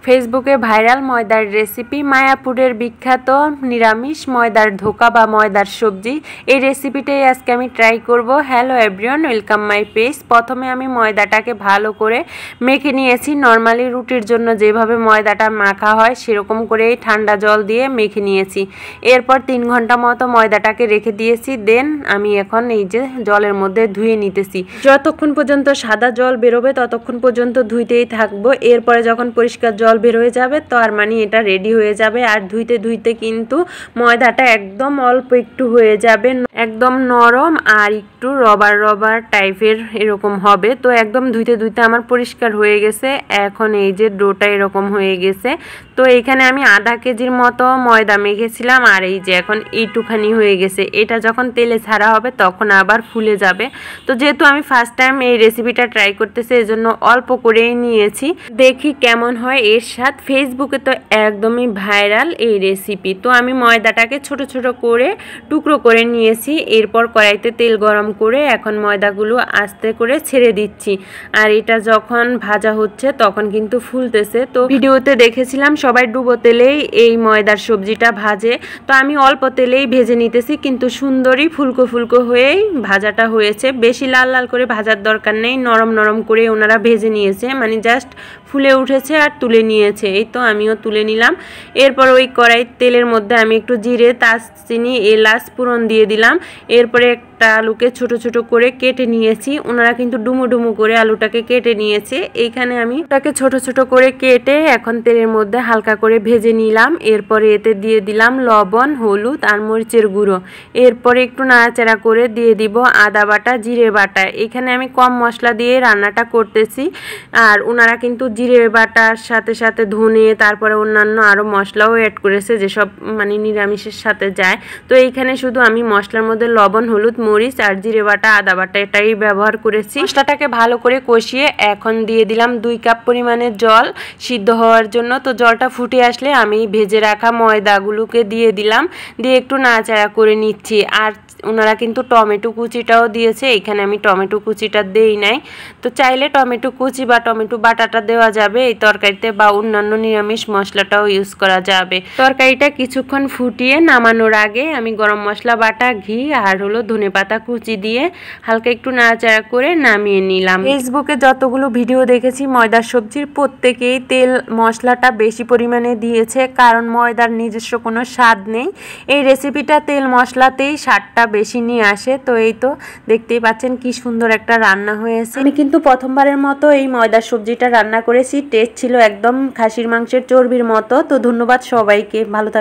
ফেসবুকে ভাইরাল ময়দার রেসিপি মায়াপুরের বিখ্যাত নিরামিষ ময়দার ধোকা বা ময়দার সবজি। এই রেসিপিটাই আজকে আমি ট্রাই করব। Hello everyone, welcome my page. প্রথমে আমি ময়দাটাকে ভালো করে মেখে নিয়েছি। নর্মালি রুটির জন্য যেভাবে ময়দাটা মাখা হয় সেরকম করেই ঠান্ডা জল দিয়ে মেখে নিয়েছি। এরপর 3 ঘন্টা মতো ময়দাটাকে রেখে দিয়েছি। দেন আমি এখন এই যে জলের মধ্যে ধুয়ে নিতেছি। যতক্ষণ পর্যন্ত সাদা জল বেরোবে ততক্ষণ পর্যন্ত ধুইতেই থাকবো। এরপরে যখন পরিষ্কার জল বের হয়ে যাবে তার মানে এটা রেডি হয়ে যাবে। আর ধুইতে ধুইতে কিন্তু ময়দাটা একদম অল্প একটু হয়ে যাবে, একদম নরম আর একটু রবার রবার টাইপের এরকম হবে। তো একদম ধুইতে ধুইতে আমার পরিষ্কার হয়ে গেছে। এখন এই যে ডোটা এরকম হয়ে গেছে। তো এইখানে আমি আধা কেজির মতো ময়দা মেখেছিলাম আর এই যে এখন এইটুখানি হয়ে গেছে। এটা যখন তেলে ছাড়া হবে তখন আবার ফুলে যাবে। তো যেহেতু আমি ফার্স্ট টাইম এই রেসিপিটা ট্রাই করতেছি এই জন্য অল্প করেই নিয়েছি, দেখি কেমন হয় এর স্বাদ। ফেসবুকে তো একদমই ভাইরাল এই রেসিপি। তো আমি ময়দাটাকে ছোট ছোট করে টুকরো করে নিয়েছি। এরপর কড়াইতে তেল গরম করে এখন ময়দাগুলো আস্তে করে ছেড়ে দিচ্ছি। আর এটা যখন ভাজা হচ্ছে তখন কিন্তু ফুলতেছে। তো ভিডিওতে দেখেছিলাম সবাই ডুবো তেলেই এই ময়দার সবজিটা ভাজে। তো আমি অল্প তেলেই ভেজে নিতেছি, কিন্তু সুন্দরই ফুলকো ফুলকো হয়েই ভাজাটা হয়েছে। বেশি লাল লাল করে ভাজার দরকার নেই, নরম নরম করে ওনারা ভেজে নিয়েছে, মানে জাস্ট ফুলে উঠেছে আর তুলে নিয়েছে। এই তো আমিও তুলে নিলাম। এরপর ওই কড়াই তেলের মধ্যে আমি একটু জিরে, দারচিনি, এলাচ ফোড়ন দিয়ে দিলাম। এরপরে একটা আলুকে ছোট ছোট করে কেটে নিয়েছি। ওনারা কিন্তু ডুমো ডুমো করে আলুটাকে কেটে নিয়েছে। এইখানে আমি ওটাকে ছোট ছোট করে কেটে এখন তেলের মধ্যে হালকা করে ভেজে নিলাম। এরপরে এতে দিয়ে দিলাম লবণ, হলুদ আর মরিচের গুঁড়ো। এরপরে একটু নাড়াচাড়া করে দিয়ে দিব আদা বাটা, জিরে বাটা। এখানে আমি কম মশলা দিয়ে রান্নাটা করতেছি। আর ওনারা কিন্তু জিরে বাটার সাথে সাথে ধনে, তারপরে অন্যান্য আরও মশলাও অ্যাড করেছে যেসব মানে নিরামিষের সাথে যায়। তো এইখানে শুধু আমি মশলার মধ্যে লবণ, হলুদ, মরিচ আর জিরে বাটা, আদা বাটা এটাই ব্যবহার করেছি। মশলাটাকে ভালো করে কষিয়ে এখন দিয়ে দিলাম 2 কাপ পরিমাণের জল সিদ্ধ হওয়ার জন্য। তো জলটা ফুটে আসলে আমি ভেজে রাখা ময়দাগুলোকে দিয়ে দিলাম, দিয়ে একটু নাড়াচাড়া করে নিচ্ছি। আর ওনারা কিন্তু টমেটো কুচিটাও দিয়েছে, এখানে আমি টমেটো কুচিটা দেই নাই। তো চাইলে টমেটো কুচি বা টমেটো বাটাটা দেওয়া যাবে এই তরকারিতে, বা অন্যান্য নিরামিষ মশলাটাও ইউজ করা যাবে। তরকারিটা কিছুক্ষণ ফুটিয়ে নামানোর আগে আমি গরম মশলা বাটা, ঘি আর হলো ধনেপাতা কুচি দিয়ে হালকা একটু নাড়াচাড়া করে নামিয়ে নিলাম। ফেসবুকে যতগুলো ভিডিও দেখেছি ময়দার সবজির প্রত্যেকেই তেল মশলাটা বেশি পরিমাণে দিয়েছে, কারণ ময়দার নিজস্ব কোনো স্বাদ নেই। এই রেসিপিটা তেল মশলাতেই স্বাদটা বেশি নিয়ে আসে। তো এই তো দেখতেই পাচ্ছেন কি সুন্দর একটা রান্না হয়েছে। আমি কিন্তু প্রথমবারের মতো এই ময়দার সবজিটা রান্না করেছি। টেস্ট ছিল একদম খাসির মাংসের চর্বির মতো। তো ধন্যবাদ সবাইকে, ভালো থাকবেন।